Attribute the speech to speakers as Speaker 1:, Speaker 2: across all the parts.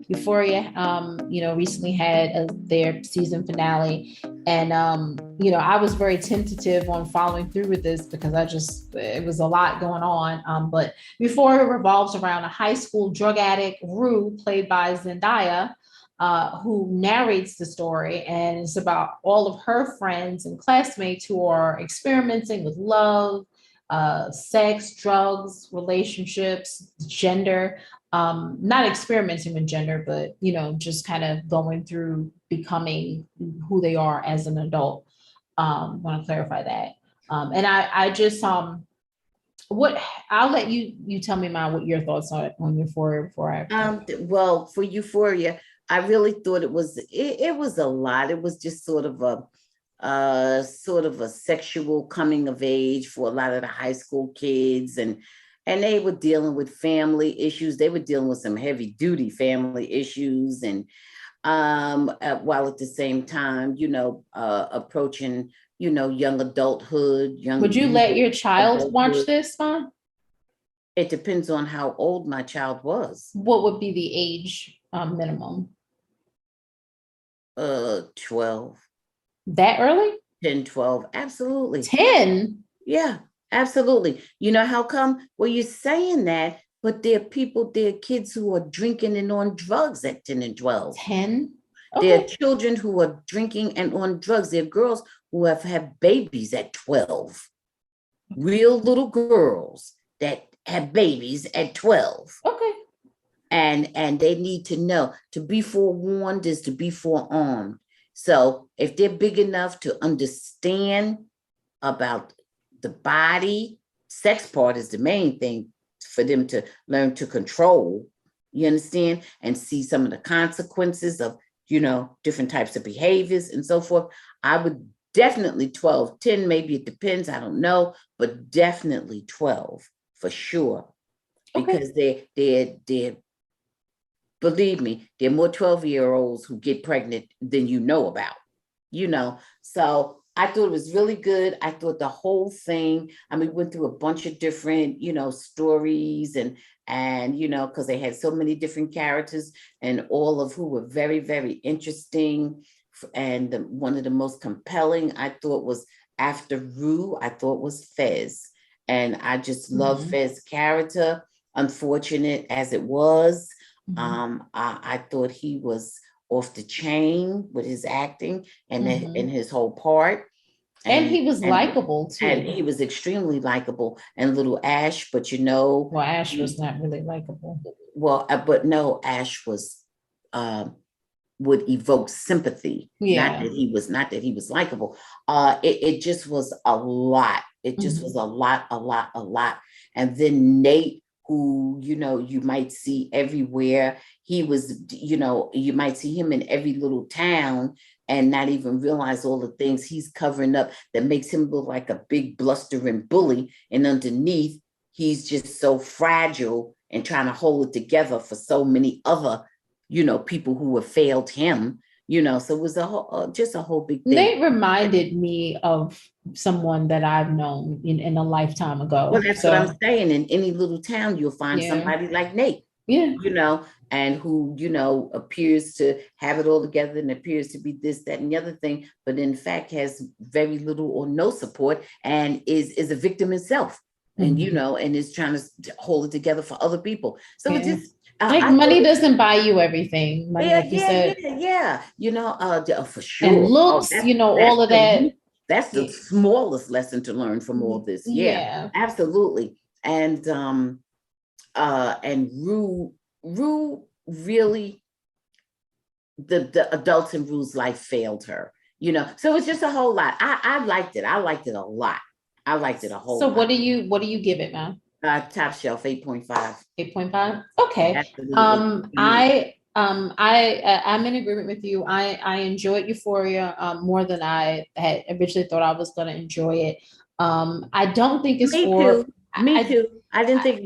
Speaker 1: Euphoria, recently had their season finale, and I was very tentative on following through with this because it was a lot going on. But Euphoria revolves around a high school drug addict, Rue, played by Zendaya, who narrates the story, and it's about all of her friends and classmates who are experimenting with love, sex, drugs, relationships, gender. Not experimenting with gender, but just kind of going through becoming who they are as an adult. Want to clarify that. And I just what I'll let you tell me what your thoughts are on Euphoria before I.
Speaker 2: Well, for Euphoria, I really thought it was a lot. It was just sort of a sexual coming of age for a lot of the high school kids, and they were dealing with family issues. They were dealing with some heavy duty family issues, and while at the same time, approaching, young adulthood,
Speaker 1: Would
Speaker 2: young
Speaker 1: you let your child watch
Speaker 2: adulthood.
Speaker 1: this, Mom?
Speaker 2: It depends on how old my child was.
Speaker 1: What would be the age minimum?
Speaker 2: 12,
Speaker 1: That early?
Speaker 2: 10, 12. Absolutely.
Speaker 1: 10?
Speaker 2: Yeah, absolutely. You know how come? Well, you're saying that, but there are kids who are drinking and on drugs at 10 and 12.
Speaker 1: 10?
Speaker 2: There are
Speaker 1: Okay.
Speaker 2: children who are drinking and on drugs. There are girls who have had babies at 12. Real little girls that have babies at 12.
Speaker 1: Okay.
Speaker 2: And they need to know, to be forewarned is to be forearmed. So if they're big enough to understand about the body, sex part is the main thing for them to learn to control, you understand, and see some of the consequences of, different types of behaviors and so forth. I would definitely 12, 10, maybe it depends, I don't know, but definitely 12 for sure.
Speaker 1: Okay.
Speaker 2: Because they're believe me, there are more 12-year-olds who get pregnant than you know about, So I thought it was really good. I thought the whole thing, I mean, went through a bunch of different, stories and because they had so many different characters and all of who were very, very interesting. And one of the most compelling, I thought, was after Rue, I thought was Fez. And I just love Fez's character, unfortunate as it was. I thought he was off the chain with his acting and his whole part.
Speaker 1: And he was
Speaker 2: And
Speaker 1: likable
Speaker 2: and
Speaker 1: too.
Speaker 2: he was extremely likable. And little Ash, but
Speaker 1: Well, Ash was not really likable.
Speaker 2: but no, Ash was would evoke sympathy.
Speaker 1: Yeah.
Speaker 2: Not that he was likable. It just was a lot. It just was a lot, a lot, a lot. And then Nate, who you might see everywhere. He was, you might see him in every little town and not even realize all the things he's covering up that makes him look like a big blustering bully. And underneath, he's just so fragile and trying to hold it together for so many other, people who have failed him. So it was just a whole big thing.
Speaker 1: Nate reminded me of someone that I've known in a lifetime ago.
Speaker 2: Well, that's what I'm saying. In any little town, you'll find somebody like Nate.
Speaker 1: Yeah.
Speaker 2: And who, appears to have it all together and appears to be this, that, and the other thing, but in fact has very little or no support and is a victim himself. And, and is trying to hold it together for other people. So it just,
Speaker 1: money doesn't buy you everything. Money, like you said.
Speaker 2: For sure.
Speaker 1: And looks, all of that.
Speaker 2: That's the smallest lesson to learn from all this. Yeah. Absolutely. And Rue really, the adults in Rue's life failed her, so it's just a whole lot. I liked it. I liked it a lot. I liked it a whole lot.
Speaker 1: So what do you give it, man?
Speaker 2: Top shelf 8.5.
Speaker 1: 8.5. Okay.
Speaker 2: Absolutely.
Speaker 1: I'm in agreement with you. I enjoyed Euphoria more than I had originally thought I was going to enjoy it. I don't think it's
Speaker 2: Me
Speaker 1: for
Speaker 2: too. Me too. I didn't think it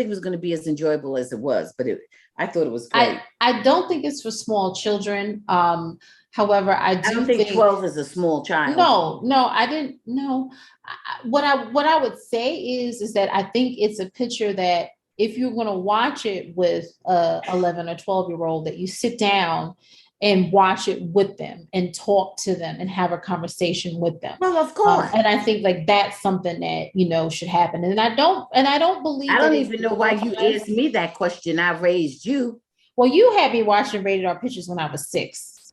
Speaker 2: was going to be as enjoyable as it was, but I thought it was great.
Speaker 1: I don't think it's for small children. However, I don't
Speaker 2: think 12 is a small child.
Speaker 1: No, I didn't know. What I would say is that I think it's a picture that if you're going to watch it with a 11 or 12-year-old, that you sit down and watch it with them and talk to them and have a conversation with them.
Speaker 2: Well, of course.
Speaker 1: And I think like that's something that, should happen. And I don't believe
Speaker 2: I don't even know why you asked me that question. I raised you.
Speaker 1: Well, you had me watching rated R pictures when I was 6.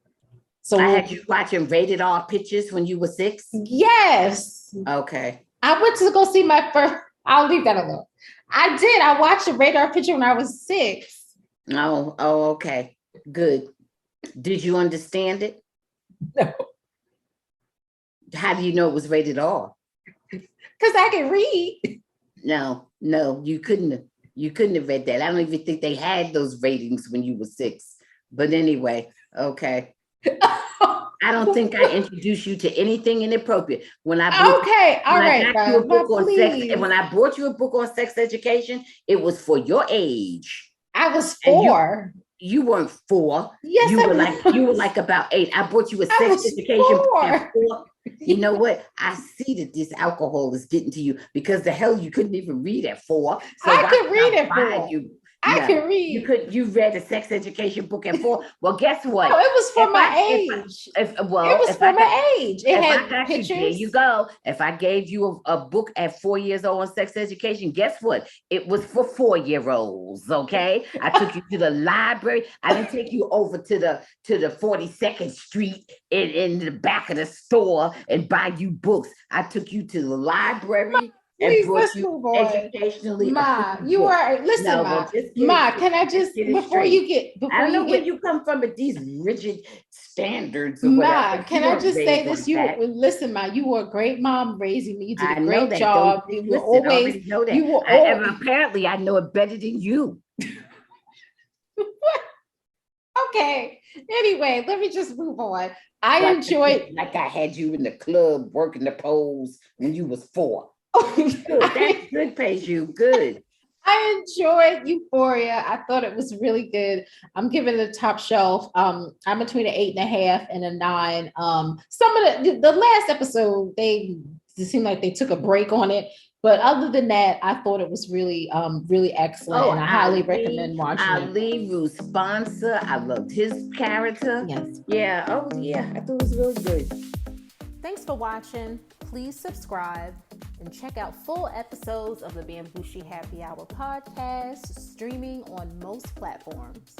Speaker 1: So
Speaker 2: I had you watching rated R pictures when you were 6?
Speaker 1: Yes.
Speaker 2: Okay.
Speaker 1: I went to go see my first, I'll leave that alone. I did. I watched a rated R picture when I was 6.
Speaker 2: Oh, okay. Good. Did you understand it?
Speaker 1: No.
Speaker 2: How do you know it was rated R?
Speaker 1: Because I can read.
Speaker 2: No, you couldn't have read that. I don't even think they had those ratings when you were 6. But anyway, okay. I don't think I introduced you to anything inappropriate. When I got you a book on sex, and when I brought you a book on sex education, it was for your age.
Speaker 1: I was 4.
Speaker 2: You weren't 4.
Speaker 1: Yes,
Speaker 2: you were like about 8. I brought you a sex education book at 4. You know what? I see that this alcohol is getting to you, because the hell you couldn't even read at 4. So
Speaker 1: I could read at 4. I can read.
Speaker 2: You read a sex education book at 4. Well, guess what?
Speaker 1: No, it was for my age. It was for my age. It had pictures.
Speaker 2: There you go. If I gave you a book at 4 years old on sex education, guess what? It was for 4-year-olds. Okay. I took you to the library. I didn't take you over to the 42nd Street in the back of the store and buy you books. I took you to the library.
Speaker 1: Please, let's move on.
Speaker 2: Educationally,
Speaker 1: Ma, you are listen, Ma. Can I just before you get
Speaker 2: I don't know where you come from with these rigid standards or
Speaker 1: Ma, can I just say this? Listen, Ma, you were a great mom raising me. You did a great job. You were always know that.
Speaker 2: Apparently I know it better than you.
Speaker 1: Okay. Anyway, let me just move on. I enjoyed
Speaker 2: like I had you in the club working the poles when you was 4. Good. That's good, Peju. Good.
Speaker 1: I enjoyed Euphoria. I thought it was really good. I'm giving it a top shelf. I'm between an 8.5 and a 9. Some of the last episode, it seemed like they took a break on it. But other than that, I thought it was really, really excellent. And I highly recommend watching it.
Speaker 2: Ali, Ruth's sponsor. I loved his character.
Speaker 1: Yes.
Speaker 2: Yeah. Oh, yeah. I thought it was really good.
Speaker 1: Thanks for watching. Please subscribe and check out full episodes of the Bamgboshe Happy Hour podcast, streaming on most platforms.